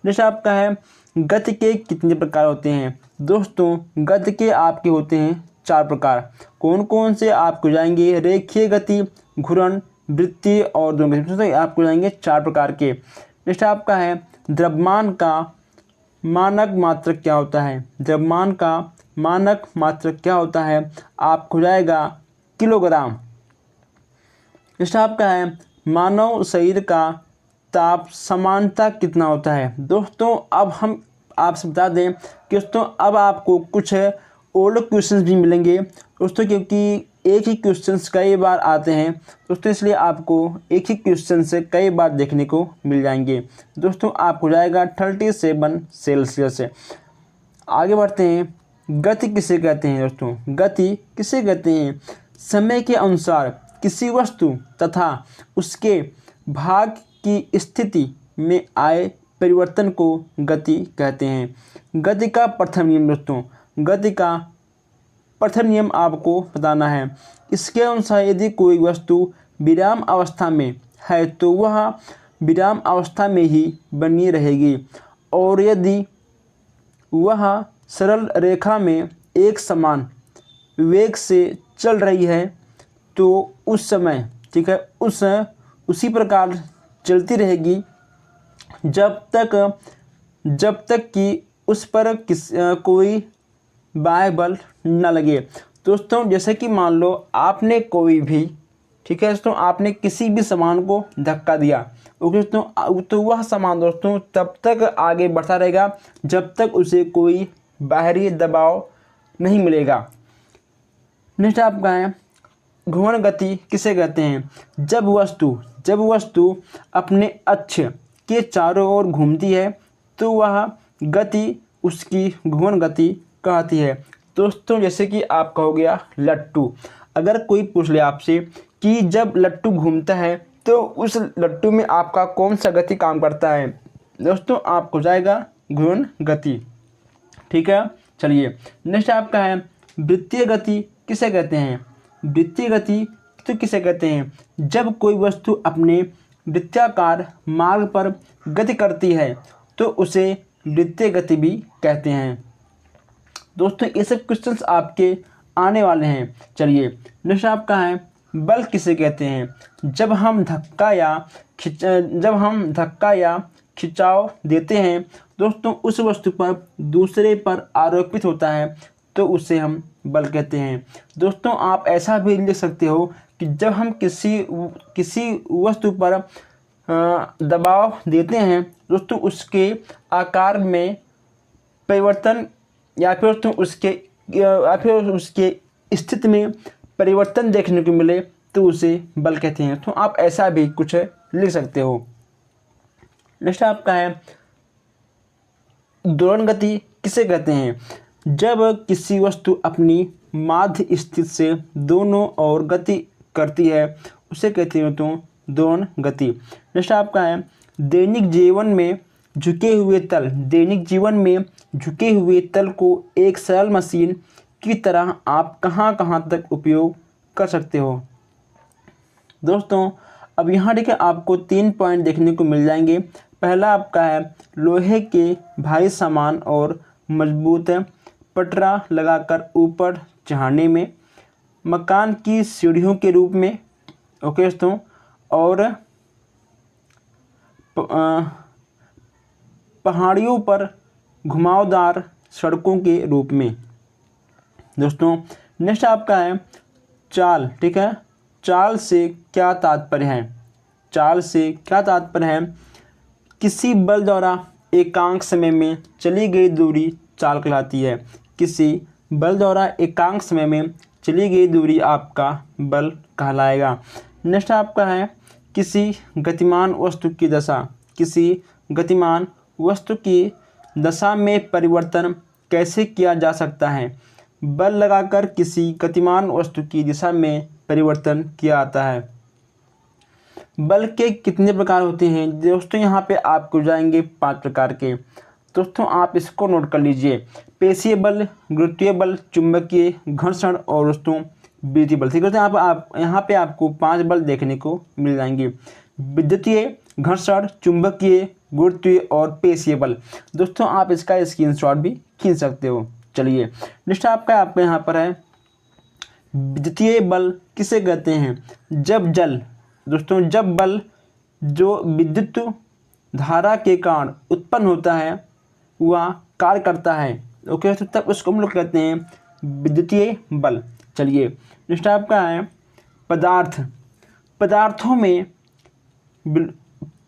जैसे आपका है, गति के कितने प्रकार होते हैं। दोस्तों गति के आपके होते हैं 4 प्रकार। कौन कौन से आपको जाएंगे, रेखीय गति, घूर्णन, वृत्तीय और दोनों आपको जाएंगे 4 प्रकार के। नेक्स्ट आपका है, द्रव्यमान का मानक मात्रक क्या होता है। द्रव्यमान का मानक मात्रक क्या होता है, आपको जाएगा किलोग्राम। नेक्स्ट आपका है, मानव शरीर का ताप समानता कितना होता है। दोस्तों अब हम आपसे बता दें कि दोस्तों अब आपको कुछ ओल्ड क्वेश्चंस भी मिलेंगे दोस्तों, क्योंकि एक ही क्वेश्चंस कई बार आते हैं दोस्तों, इसलिए आपको एक ही क्वेश्चन से कई बार देखने को मिल जाएंगे। दोस्तों आप हो जाएगा 37 सेल्सियस। आगे बढ़ते हैं। गति किसे कहते हैं दोस्तों? गति किसे कहते हैं? समय के अनुसार किसी वस्तु तथा उसके भाग की स्थिति में आए परिवर्तन को गति कहते हैं। गति का प्रथम नियम दोस्तों, गति का प्रथम नियम आपको बताना है। इसके अनुसार यदि कोई वस्तु विराम अवस्था में है तो वह विराम अवस्था में ही बनी रहेगी, और यदि वह सरल रेखा में एक समान वेग से चल रही है तो उस समय, ठीक है, उसी प्रकार चलती रहेगी जब तक कि उस पर कोई बाह्य बल न लगे। दोस्तों जैसे कि मान लो आपने कोई भी, ठीक है दोस्तों, आपने किसी भी सामान को धक्का दिया, ओके दोस्तों, तो वह सामान दोस्तों तब तक आगे बढ़ता रहेगा जब तक उसे कोई बाहरी दबाव नहीं मिलेगा। नेक्स्ट आपका है घूर्णन गति किसे कहते हैं? जब वस्तु अपने अक्ष के चारों ओर घूमती है तो वह गति उसकी घूर्णन गति कहती है। दोस्तों जैसे कि आपका हो गया लट्टू, अगर कोई पूछ ले आपसे कि जब लट्टू घूमता है तो उस लट्टू में आपका कौन सा गति काम करता है, दोस्तों आपको हो जाएगा घूर्णन गति, ठीक है। चलिए नेक्स्ट आपका है वृत्तीय गति किसे कहते हैं? वृत्तीय गति तो किसे कहते हैं? जब कोई वस्तु अपने वृत्ताकार मार्ग पर गति करती है तो उसे वृत्तीय गति भी कहते हैं। दोस्तों ये सब क्वेश्चंस आपके आने वाले हैं। चलिए नेक्स्ट आपका है बल किसे कहते हैं? जब हम धक्का या खिंचाव देते हैं दोस्तों उस वस्तु पर दूसरे पर आरोपित होता है तो उसे हम बल कहते हैं। दोस्तों आप ऐसा भी लिख सकते हो कि जब हम किसी वस्तु पर दबाव देते हैं दोस्तों उसके आकार में परिवर्तन या फिर उसके स्थिति में परिवर्तन देखने को मिले तो उसे बल कहते हैं। तो आप ऐसा भी कुछ लिख सकते हो। नेक्स्ट आपका है दोलन गति किसे कहते हैं? जब किसी वस्तु अपनी माध्य स्थिति से दोनों ओर गति करती है उसे कहते हैं तो दोलन गति। नेक्स्ट आपका है दैनिक जीवन में झुके हुए तल को एक सरल मशीन की तरह आप कहां कहां तक उपयोग कर सकते हो? दोस्तों अब यहाँ देखिए आपको 3 पॉइंट देखने को मिल जाएंगे। पहला आपका है लोहे के भारी सामान और मजबूत पटरा लगाकर ऊपर चढ़ाने में, मकान की सीढ़ियों के रूप में, ओके दोस्तों, और पहाड़ियों पर घुमावदार सड़कों के रूप में। दोस्तों नेक्स्ट आपका है चाल, ठीक है। चाल से क्या तात्पर्य है? चाल से क्या तात्पर्य है? किसी बल द्वारा एकांक समय में चली गई दूरी चाल कहलाती है। किसी बल द्वारा एकांक समय में चली गई दूरी आपका बल कहलाएगा। नेक्स्ट आपका है किसी गतिमान वस्तु की दशा में परिवर्तन कैसे किया जा सकता है? बल लगाकर किसी गतिमान वस्तु की दिशा में परिवर्तन किया जाता है। बल के कितने प्रकार होते हैं दोस्तों? यहाँ पे आपको जाएंगे 5 प्रकार के। दोस्तों आप इसको नोट कर लीजिए। पेशीय बल, गुरुत्वीय बल, चुंबकीय, घर्षण और दोस्तों विद्युतीय बल। ठीक है, यहाँ पे आपको 5 बल देखने को मिल जाएंगे। विद्युतीय, घर्षण, चुंबकीय, गुरुत्वीय और पेशीय बल। दोस्तों आप इसका स्क्रीनशॉट भी खींच सकते हो। चलिए नेक्स्ट आपका यहाँ पर है विद्युतीय बल किसे कहते हैं? जब बल जो विद्युत धारा के कारण उत्पन्न होता है वह कार्य करता है, ओके, तो तब उसको हम लोग कहते हैं विद्युतीय बल। चलिए नेक्स्ट आपका है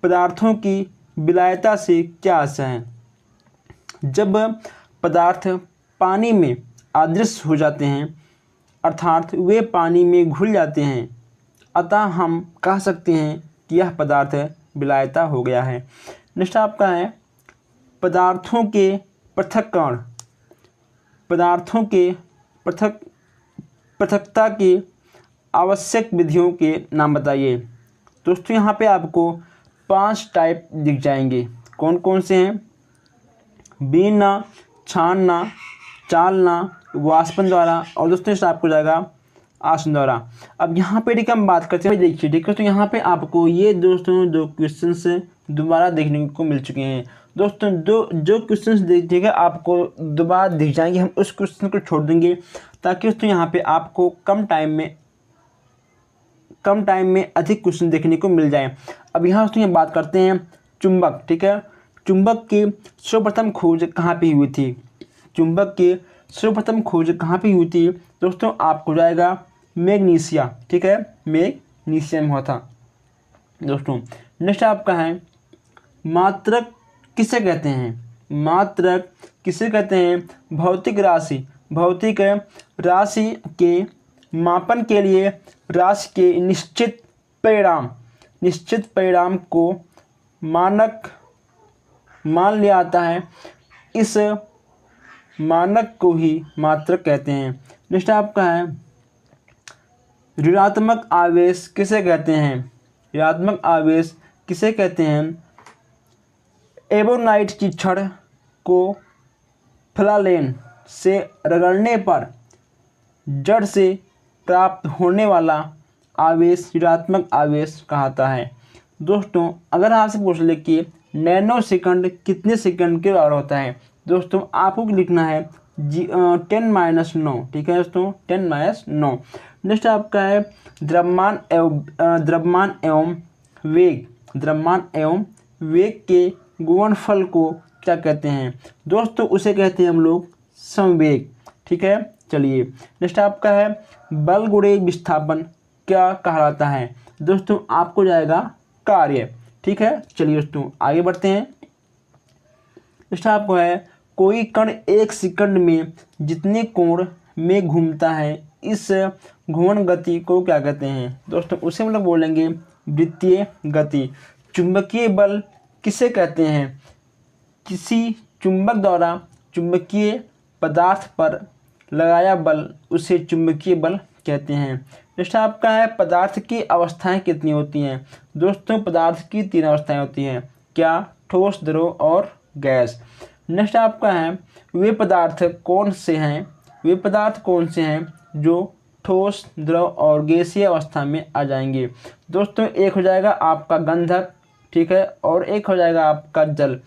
पदार्थों की विलायता से क्या आशय है? जब पदार्थ पानी में अदृश्य हो जाते हैं अर्थात वे पानी में घुल जाते हैं, अतः हम कह सकते हैं कि यह पदार्थ विलायता हो गया है। नेक्स्ट आपका है पदार्थों के पृथक्करण। पदार्थों के पृथकता की आवश्यक विधियों के नाम बताइए। दोस्तों यहाँ पे आपको 5 टाइप दिख जाएंगे। कौन कौन से हैं? बीनना, छानना, चालना, वाष्पन द्वारा और दोस्तों इससे आपको जाएगा आसन द्वारा। अब यहाँ पे देखिए हम बात करते हैं, देखिए तो यहाँ पे आपको ये दोस्तों 2 क्वेश्चंस दोबारा देखने को मिल चुके हैं। दोस्तों जो क्वेश्चंस देखिएगा आपको दोबारा दिख जाएंगे, हम उस क्वेश्चन को छोड़ देंगे ताकि दोस्तों यहाँ पे आपको कम टाइम में अधिक क्वेश्चन देखने को मिल जाए। अब यहाँ दोस्तों ये बात करते हैं चुंबक, ठीक है। चुंबक की सर्वप्रथम खोज कहाँ पे हुई थी? चुंबक की सर्वप्रथम खोज कहाँ पे हुई थी? दोस्तों आपको जाएगा मैग्नीशिया, ठीक है, मैग्नीशिया में हुआ था दोस्तों। नेक्स्ट आपका है मात्रक किसे कहते हैं? मात्रक किसे कहते हैं? भौतिक राशि के मापन के लिए राशि के निश्चित परिणाम को मानक मान लिया जाता है, इस मानक को ही मात्रक कहते हैं। नेक्स्ट आपका है ऋणात्मक आवेश किसे कहते हैं? ऋणात्मक आवेश किसे कहते हैं? एबोनाइट की छड़ को फ्लालेन से रगड़ने पर जड़ से प्राप्त होने वाला आवेश ऋणात्मक आवेश कहलाता है। दोस्तों अगर आपसे पूछ ले कि नैनो सेकंड कितने सेकंड के बराबर होता है, दोस्तों आपको लिखना है 10-9, ठीक है दोस्तों, 10-9। नेक्स्ट आपका है द्रव्यमान एवं वेग के गुणनफल को क्या कहते हैं? दोस्तों उसे कहते हैं हम लोग संवेग, ठीक है। चलिए नेक्स्ट आपका है बल गुणे विस्थापन क्या कहलाता है? दोस्तों आपको जाएगा कार्य, ठीक है। चलिए दोस्तों आगे बढ़ते हैं। नेक्स्ट आपको है कोई कण 1 सेकंड में जितने कोण में घूमता है, इस घूर्णन गति को क्या कहते हैं? दोस्तों उसे हम लोग बोलेंगे वृत्तीय गति। चुंबकीय बल किसे कहते हैं? किसी चुंबक द्वारा चुंबकीय पदार्थ पर लगाया बल उसे चुंबकीय बल कहते हैं। नेक्स्ट आपका है पदार्थ की अवस्थाएं कितनी होती हैं? दोस्तों पदार्थ की 3 अवस्थाएं होती हैं। क्या? ठोस, द्रव और गैस। नेक्स्ट आपका है वे पदार्थ कौन से हैं जो ठोस, द्रव और गैसीय अवस्था में आ जाएंगे? दोस्तों एक हो जाएगा आपका गंधक, ठीक है, और एक हो जाएगा आपका जल।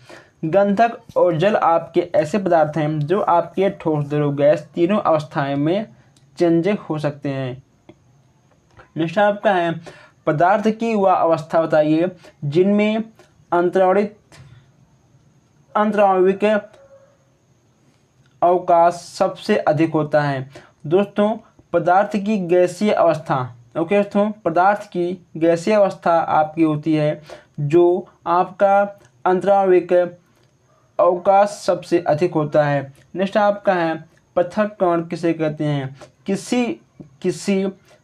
गंधक और जल आपके ऐसे पदार्थ हैं जो आपके ठोस, द्रव, गैस तीनों अवस्थाएं में चेंज हो सकते हैं। नेक्स्ट आपका है पदार्थ की वह अवस्था बताइए जिनमें अंतराणविक अवकाश सबसे अधिक होता है। दोस्तों पदार्थ की गैसीय अवस्था, ओके दोस्तों, पदार्थ की गैसीय अवस्था आपकी होती है जो आपका अंतराणविक अवकाश सबसे अधिक होता है। नेक्स्ट आपका है पृथक्करण किसे कहते हैं? किसी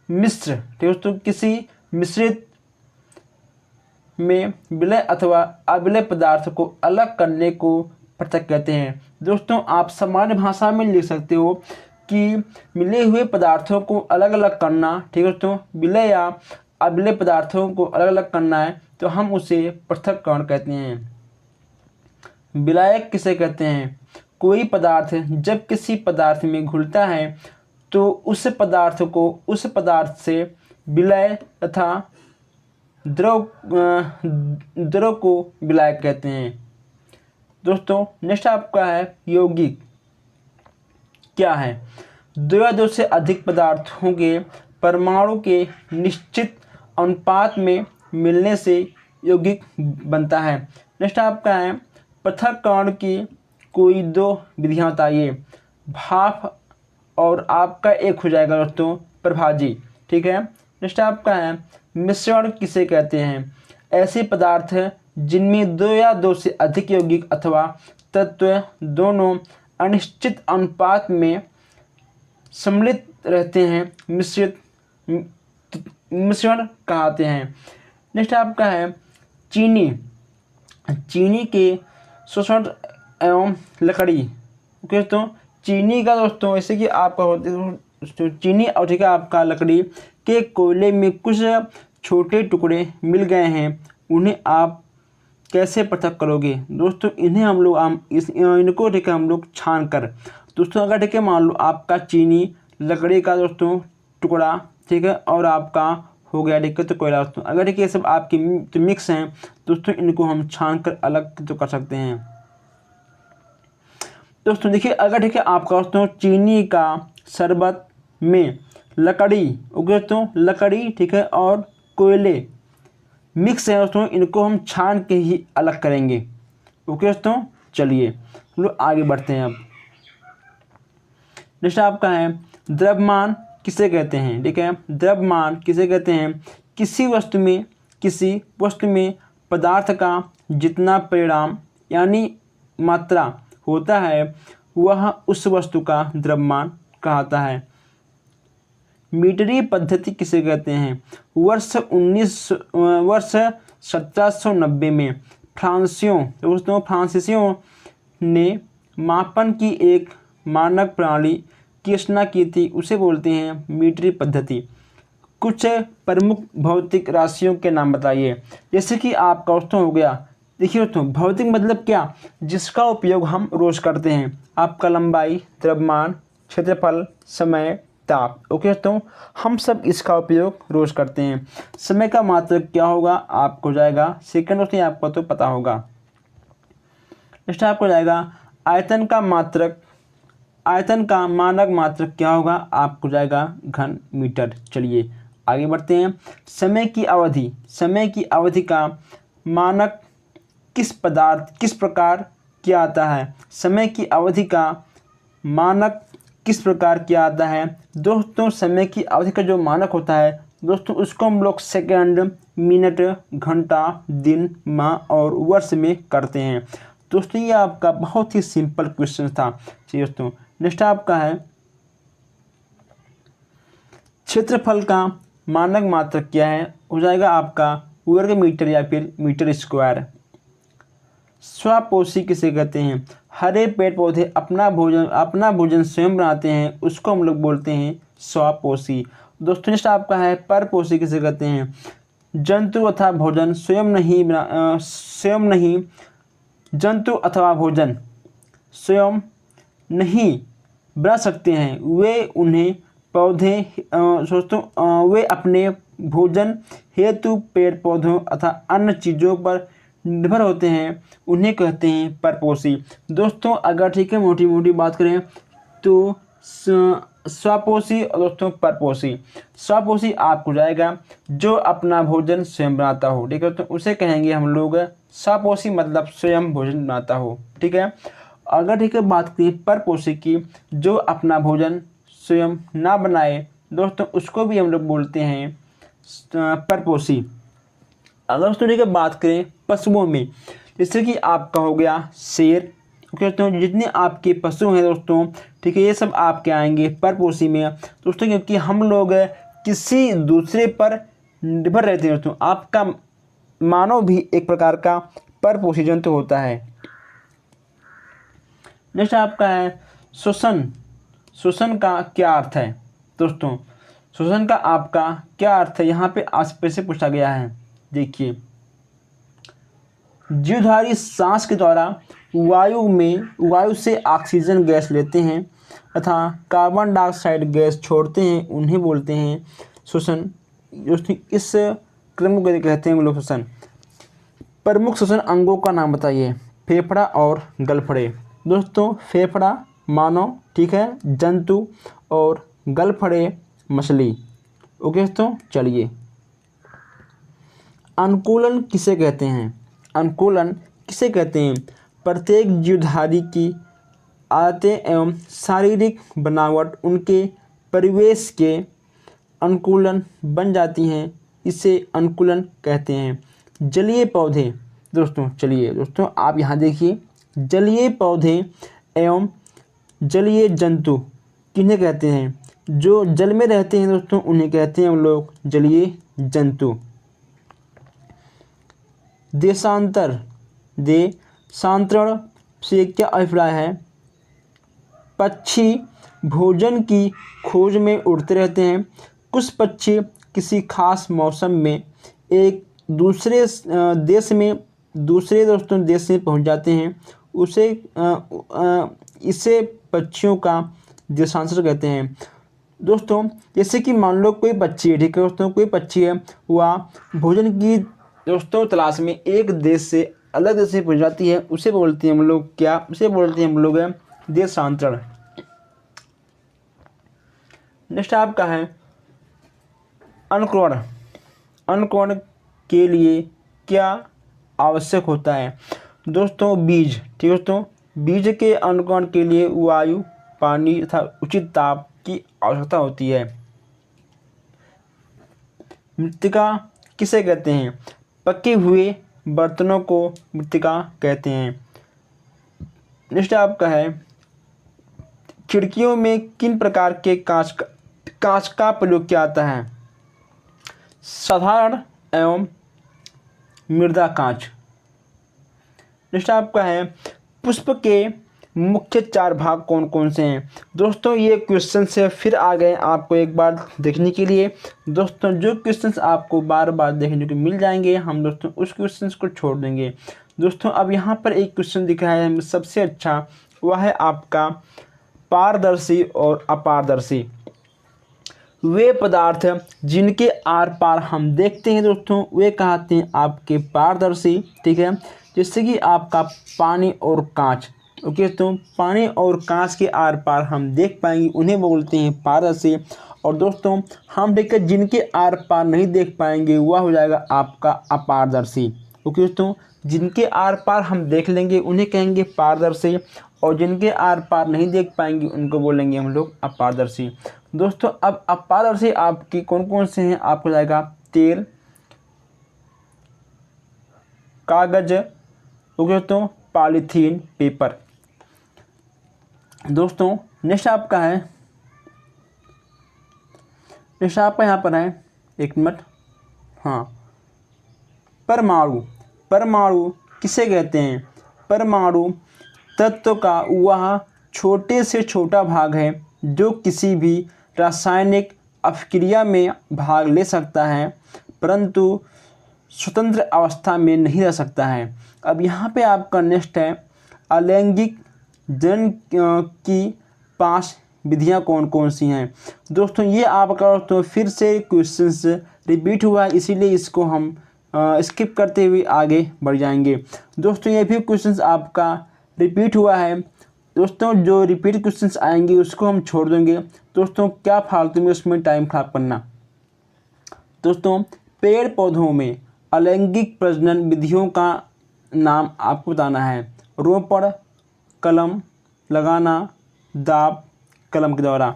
मिश्र, ठीक दोस्तों, किसी मिश्रित में विलय अथवा अविलय पदार्थ को अलग करने को पृथक कहते हैं। दोस्तों आप सामान्य भाषा में लिख सकते हो कि मिले हुए पदार्थों को अलग अलग करना, ठीक है दोस्तों, विलय या अविलय पदार्थों को अलग अलग करना है तो हम उसे पृथक्करण कहते हैं। विलायक किसे कहते हैं? कोई पदार्थ जब किसी पदार्थ में घुलता है तो उस पदार्थ से विलय तथा द्रव को विलायक कहते हैं। दोस्तों नेक्स्ट आपका है यौगिक क्या है? 2 या 2 से अधिक पदार्थों के परमाणु के निश्चित अनुपात में मिलने से यौगिक बनता है। नेक्स्ट आपका है पृथक्करण की कोई 2 विधियां बताइए। भाप और आपका एक हो जाएगा दोस्तों प्रभाजी, ठीक है। नेक्स्ट आपका है मिश्रण किसे कहते हैं? ऐसे पदार्थ जिनमें 2 या 2 से अधिक यौगिक अथवा तत्व दोनों अनिश्चित अनुपात में सम्मिलित रहते हैं मिश्रण कहते हैं। नेक्स्ट आपका है चीनी। चीनी के शोषण एवं लकड़ी। ओके दोस्तों, चीनी का दोस्तों जैसे कि आपका होते चीनी और ठीक है आपका लकड़ी के कोयले में कुछ छोटे टुकड़े मिल गए हैं, उन्हें आप कैसे पृथक करोगे दोस्तों? इन्हें हम लोग इनको ठीक है हम लोग छान कर दोस्तों, अगर ठीक है मान लो आपका चीनी लकड़ी का दोस्तों टुकड़ा ठीक है और आपका हो गया ठीक है तो कोयला दोस्तों, अगर ठीक है ये सब आपकी तो मिक्स हैं दोस्तों, इनको हम छान कर अलग तो कर सकते हैं दोस्तों। देखिए अगर ठीक है आपका दोस्तों चीनी का शरबत में लकड़ी ओके दोस्तों, लकड़ी ठीक है और कोयले मिक्स है दोस्तों, इनको हम छान के ही अलग करेंगे। ओके दोस्तों, चलिए हम लोग आगे बढ़ते हैं। अब नेक्स्ट आपका है द्रव्यमान किसे कहते हैं? ठीक है, द्रव्यमान किसे कहते हैं? किसी वस्तु में पदार्थ का जितना परिमाण यानी मात्रा होता है वह उस वस्तु का द्रव्यमान कहलाता है। मीटरीय पद्धति किसे कहते हैं? वर्ष 1790 में फ्रांसीसियों ने मापन की एक मानक प्रणाली की रचना की थी, उसे बोलते हैं मीटरीय पद्धति। कुछ प्रमुख भौतिक राशियों के नाम बताइए। जैसे कि आपका दोस्तों हो गया, देखिए दोस्तों भौतिक मतलब क्या, जिसका उपयोग हम रोज करते हैं। आपका लंबाई, द्रव्यमान, क्षेत्रफल, समय, ताप। ओके दोस्तों, हम सब इसका उपयोग रोज करते हैं। समय का मात्रक क्या होगा आपको जाएगा सेकंड दोस्तों, आपको तो पता होगा। नेक्स्ट आपको जाएगा आयतन का मानक मात्रक क्या होगा आपको जाएगा घन मीटर। चलिए आगे बढ़ते हैं। समय की अवधि का मानक किस प्रकार किया आता है? समय की अवधि का मानक किस प्रकार किया आता है दोस्तों? समय की अवधि का जो मानक होता है दोस्तों, उसको हम लोग सेकंड, मिनट, घंटा, दिन, माह और वर्ष में करते हैं दोस्तों। ये आपका बहुत ही सिंपल क्वेश्चन था। चलिए दोस्तों, नेक्स्ट आपका है क्षेत्रफल का मानक मात्रक क्या है? हो जाएगा आपका वर्ग मीटर या फिर मीटर स्क्वायर। स्वपोषी किसे कहते हैं? हरे पेड़ पौधे अपना भोजन स्वयं बनाते हैं, उसको हम लोग बोलते हैं स्वपोषी दोस्तों। नेक्स्ट आपका है परपोषी किसे कहते हैं? जंतु अथवा भोजन जंतु अथवा भोजन स्वयं नहीं बना सकते हैं, वे अपने भोजन हेतु पेड़ पौधों अथवा अन्य चीज़ों पर निर्भर होते हैं, उन्हें कहते हैं परपोषी दोस्तों। अगर ठीक है मोटी मोटी बात करें तो स्वपोषी और दोस्तों परपोषी। स्वपोषी आपको जाएगा जो अपना भोजन स्वयं बनाता हो, ठीक है तो उसे कहेंगे हम लोग स्वपोषी, मतलब स्वयं भोजन बनाता हो, ठीक है। अगर ठीक है बात करें परपोषी की, जो अपना भोजन स्वयं ना बनाए दोस्तों, उसको भी हम लोग बोलते हैं परपोषी। अगर दोस्तों ठीक है बात करें पशुओं में, जैसे कि आपका हो गया शेर, ओके दोस्तों, जितने आपके पशु हैं दोस्तों ठीक है, ये सब आपके आएंगे परपोषी में दोस्तों, क्योंकि हम लोग किसी दूसरे पर निर्भर रहते हैं दोस्तों। आपका मानव भी एक प्रकार का परपोषी जंतु होता है। नेक्स्ट आपका है शोषण। शोषण का क्या अर्थ है दोस्तों? शोषण का आपका क्या अर्थ है, यहाँ पे आपसे से पूछा गया है। देखिए, जीवधारी सांस के द्वारा वायु से ऑक्सीजन गैस लेते हैं तथा कार्बन डाइऑक्साइड गैस छोड़ते हैं, उन्हें बोलते हैं शोषण। इस क्रम को कहते हैं लोग शोषण। प्रमुख शोषण अंगों का नाम बताइए। फेफड़ा और गलफड़े दोस्तों। फेफड़ा मानव, ठीक है, जंतु, और गलफड़े मछली। ओके दोस्तों, चलिए अनुकूलन किसे कहते हैं? अनुकूलन किसे कहते हैं? प्रत्येक जीवधारी की आदतें एवं शारीरिक बनावट उनके परिवेश के अनुकूलन बन जाती हैं, इसे अनुकूलन कहते हैं। जलीय पौधे दोस्तों, चलिए दोस्तों आप यहाँ देखिए, जलीय पौधे एवं जलीय जंतु किन्हें कहते हैं? जो जल में रहते हैं दोस्तों उन्हें कहते हैं हम लोग जलीय जंतु। देशांतरण से क्या अभिप्राय है? पक्षी भोजन की खोज में उड़ते रहते हैं। कुछ पक्षी किसी खास मौसम में एक दूसरे देश में पहुंच जाते हैं, इसे पक्षियों का देशांतर कहते हैं। दोस्तों जैसे कि मान लो कोई पक्षी है, ठीक है दोस्तों, कोई पक्षी है वह भोजन की दोस्तों तलाश में एक देश से अलग देश में पहुंच जाती है, उसे बोलते हैं हम लोग क्या? उसे बोलते हैं हम लोग देशांतरण। नेक्स्ट आपका है अंकुरण। अंकुरण के लिए क्या आवश्यक होता है? दोस्तों बीज, ठीक है दोस्तों, बीज के अंकुरण के लिए वायु, पानी तथा उचित ताप की आवश्यकता होती है। मृत्तिका किसे कहते हैं? पके हुए बर्तनों को मृत्तिका कहते हैं। नेक्स्ट आपका है खिड़कियों में किन प्रकार के कांच का प्रयोग किया जाता है? साधारण एवं मृदा कांच। नेक्स्ट आपका है पुष्प के मुख्य 4 भाग कौन कौन से हैं? दोस्तों ये क्वेश्चन से फिर आ गए आपको एक बार देखने के लिए। दोस्तों जो क्वेश्चंस आपको बार बार देखने को मिल जाएंगे, हम दोस्तों उस क्वेश्चंस को छोड़ देंगे। दोस्तों अब यहाँ पर एक क्वेश्चन दिखा है सबसे अच्छा, वह है आपका पारदर्शी और अपारदर्शी। वे पदार्थ जिनके आर पार हम देखते हैं दोस्तों वे कहते हैं आपके पारदर्शी, ठीक है। जैसे कि आपका पानी और कांच, ओके, तो पानी और कांच के आर पार हम देख पाएंगे उन्हें बोलते हैं पारदर्शी। और दोस्तों हम देखकर जिनके आर पार नहीं देख पाएंगे वह हो जाएगा आपका अपारदर्शी, ओके दोस्तों। जिनके आर पार हम देख लेंगे उन्हें कहेंगे पारदर्शी, और जिनके आर पार नहीं देख पाएंगे उनको बोलेंगे हम लोग अपारदर्शी। दोस्तों अब अपारदर्शी आपके कौन कौन से हैं? आपको जाएगा तेल, कागज, ओके दोस्तों, पॉलीथीन, पेपर। दोस्तों नेक्स्ट आपका यहाँ पर है, एक मिनट, हाँ, परमाणु किसे कहते हैं? परमाणु तत्व का वह छोटे से छोटा भाग है जो किसी भी रासायनिक अपक्रिया में भाग ले सकता है परंतु स्वतंत्र अवस्था में नहीं रह सकता है। अब यहाँ पे आपका नेक्स्ट है अलैंगिक जनन की 5 विधियाँ कौन कौन सी हैं? दोस्तों ये आपका तो फिर से क्वेश्चंस रिपीट हुआ है, इसीलिए इसको हम स्किप करते हुए आगे बढ़ जाएंगे। दोस्तों ये भी क्वेश्चंस आपका रिपीट हुआ है। दोस्तों जो रिपीट क्वेश्चंस आएंगे उसको हम छोड़ देंगे। दोस्तों क्या फालतू में उसमें टाइम खराब करना। दोस्तों पेड़ पौधों में अलैंगिक प्रजनन विधियों का नाम आपको बताना है। रोपण, कलम लगाना, दाब, कलम के द्वारा।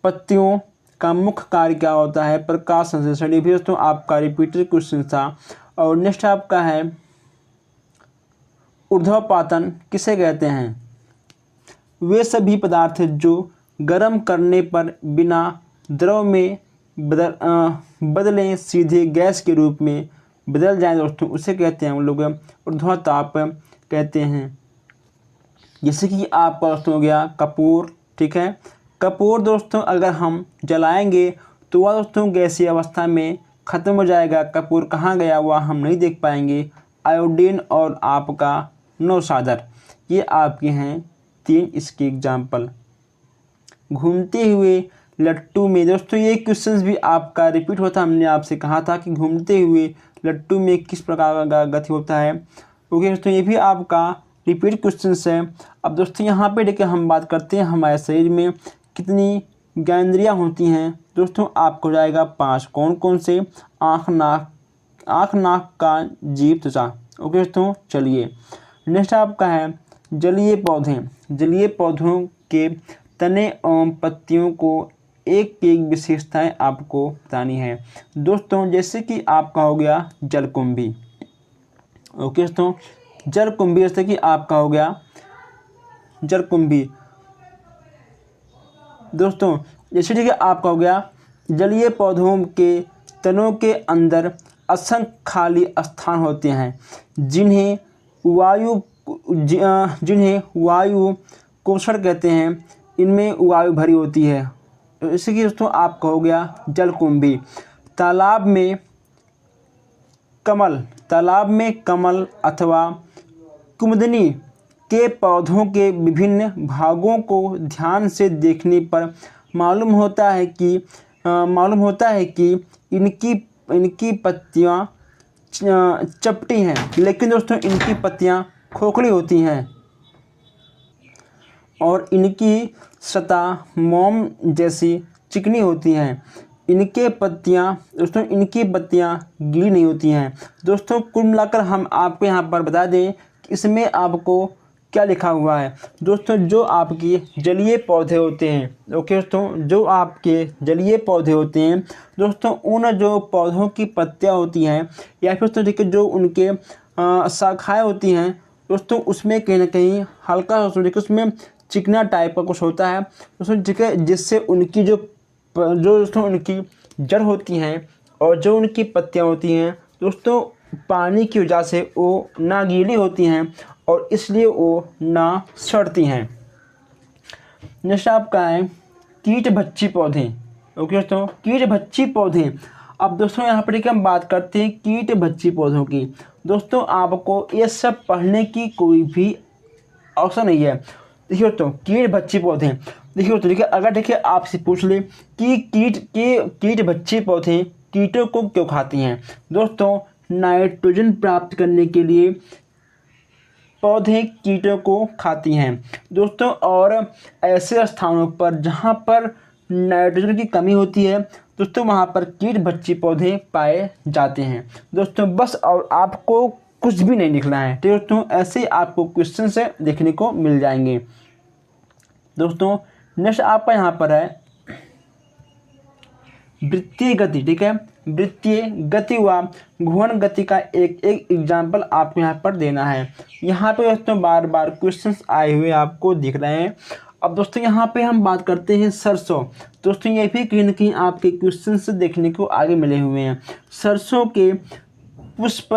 पत्तियों का मुख्य कार्य क्या होता है? प्रकाश संश्लेषण। ये भी दोस्तों आपका रिपीटेड क्वेश्चन था। और नेक्स्ट आपका है ऊर्ध्वपातन किसे कहते हैं? वे सभी पदार्थ जो गर्म करने पर बिना द्रव में बदलें सीधे गैस के रूप में बदल जाएं दोस्तों उसे कहते हैं हम लोग ऊर्ध्वताप कहते हैं। जैसे कि आपका दोस्तों हो गया कपूर, ठीक है। कपूर दोस्तों अगर हम जलाएंगे तो वह दोस्तों गैसीय अवस्था में ख़त्म हो जाएगा। कपूर कहाँ गया वह हम नहीं देख पाएंगे। आयोडीन और आपका नौशादर, ये आपके हैं 3 इसके एग्जाम्पल। घूमते हुए लट्टू में दोस्तों ये क्वेश्चंस भी आपका रिपीट होता, हमने आपसे कहा था कि घूमते हुए लट्टू में किस प्रकार का गति होता है। ओके दोस्तों ये भी आपका रिपीट क्वेश्चंस है। अब दोस्तों यहाँ पे देखिए हम बात करते हैं हमारे शरीर में कितनी ज्ञानेंद्रियाँ होती हैं। दोस्तों आपको जाएगा 5, कौन कौन से? आँख, नाक, कान, जीभ, त्वचा। ओके दोस्तों चलिए नेक्स्ट आपका है जलीय पौधे। जलीय पौधों के तने एवं पत्तियों को एक विशेषताएं आपको बतानी है। दोस्तों जैसे कि आपका हो गया जलकुंभी, ओके दोस्तों, जलकुंभी जैसे कि आपका हो गया जलकुंभी। दोस्तों जैसे ठीक है आपका हो गया जलीय पौधों के तनों के अंदर असंख्य खाली स्थान होते हैं जिन्हें वायु कोषण कहते हैं। इनमें वायु भरी होती है। तो इसी की दोस्तों आपका हो गया जलकुंभी। तालाब में कमल अथवा कुमुदनी के पौधों के विभिन्न भागों को ध्यान से देखने पर मालूम होता है कि इनकी पत्तियां चपटी हैं, लेकिन दोस्तों इनकी पत्तियां खोखली होती हैं और इनकी सतह मोम जैसी चिकनी होती हैं। इनकी पत्तियां गीली नहीं होती हैं। दोस्तों कुल मिलाकर हम आपको यहाँ पर बता दें कि इसमें आपको क्या लिखा हुआ है। दोस्तों जो आपके जलीय पौधे होते हैं, ओके दोस्तों, जो आपके जलीय पौधे होते हैं दोस्तों, उन जो पौधों की पत्तियां होती हैं या फिर दोस्तों देखिए जो उनके शाखाएँ होती हैं दोस्तों, उसमें कहीं ना कहीं हल्का दोस्तों देखिए उसमें चिकना टाइप का कुछ होता है दोस्तों, ठीक है, जिससे उनकी जो दोस्तों उनकी जड़ होती हैं और जो उनकी पत्तियां होती हैं दोस्तों, पानी की वजह से वो ना गीली होती हैं और इसलिए वो ना सड़ती हैं। नेक्स्ट आपका है कीट भक्षी पौधे। ओके दोस्तों, कीट भक्षी पौधे। अब दोस्तों यहाँ पर देखिए हम बात करते हैं कीट भक्षी पौधों की। दोस्तों आपको ये सब पढ़ने की कोई भी अवसर नहीं है। देखिए दोस्तों कीट भक्षी पौधे, देखिए दोस्तों देखिए अगर देखिए आपसे पूछ ले कि कीट भक्षी पौधे कीटों को क्यों खाती हैं। दोस्तों नाइट्रोजन प्राप्त करने के लिए पौधे कीटों को खाती हैं दोस्तों, और ऐसे स्थानों पर जहाँ पर नाइट्रोजन की कमी होती है दोस्तों, वहाँ पर कीट भक्षी पौधे पाए जाते हैं दोस्तों। बस और आपको कुछ भी नहीं लिखना है, ठीक है दोस्तों, ऐसे आपको क्वेश्चन से देखने को मिल जाएंगे दोस्तों। नेक्स्ट आपका यहाँ पर है वृत्तीय गति, ठीक है, वृत्तीय गति व घूर्णन गति का एक एग्जाम्पल आपको यहाँ पर देना है। यहाँ पे दोस्तों बार बार क्वेश्चंस आए हुए आपको दिख रहे हैं। अब दोस्तों यहाँ पे हम बात करते हैं सरसों। दोस्तों ये भी कहीं ना कहीं आपके क्वेश्चंस देखने को आगे मिले हुए हैं। सरसों के पुष्प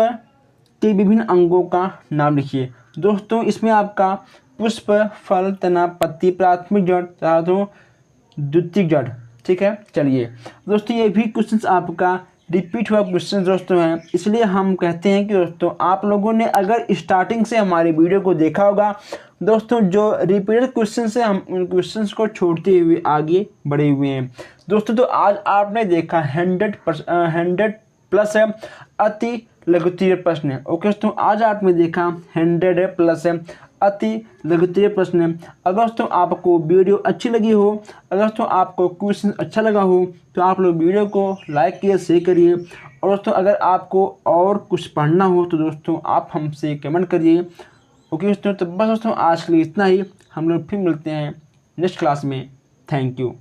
के विभिन्न अंगों का नाम लिखिए। दोस्तों इसमें आपका पुष्प, फल, तना, पत्ती, प्राथमिक जड़, द्वितीयक जड़, ठीक है। चलिए दोस्तों ये भी क्वेश्चंस आपका रिपीट हुआ क्वेश्चन दोस्तों हैं, इसलिए हम कहते हैं कि दोस्तों आप लोगों ने अगर स्टार्टिंग से हमारे वीडियो को देखा होगा दोस्तों, जो रिपीटेड क्वेश्चन से हम उन क्वेश्चंस को छोड़ते हुए आगे बढ़े हुए हैं दोस्तों। तो आज आपने देखा 100+ अति लघुत्तरीय प्रश्न। ओके दोस्तों, आज आपने देखा 100+ अति लघुत्तरीय प्रश्न। अगर दोस्तों आपको वीडियो अच्छी लगी हो, अगर दोस्तों आपको क्वेश्चन अच्छा लगा हो तो आप लोग वीडियो को लाइक करिए, शेयर करिए। और दोस्तों अगर आपको और कुछ पढ़ना हो तो दोस्तों आप हमसे कमेंट करिए। ओके दोस्तों, तो बस दोस्तों आज के लिए इतना ही। हम लोग फिर मिलते हैं नेक्स्ट क्लास में। Thank you.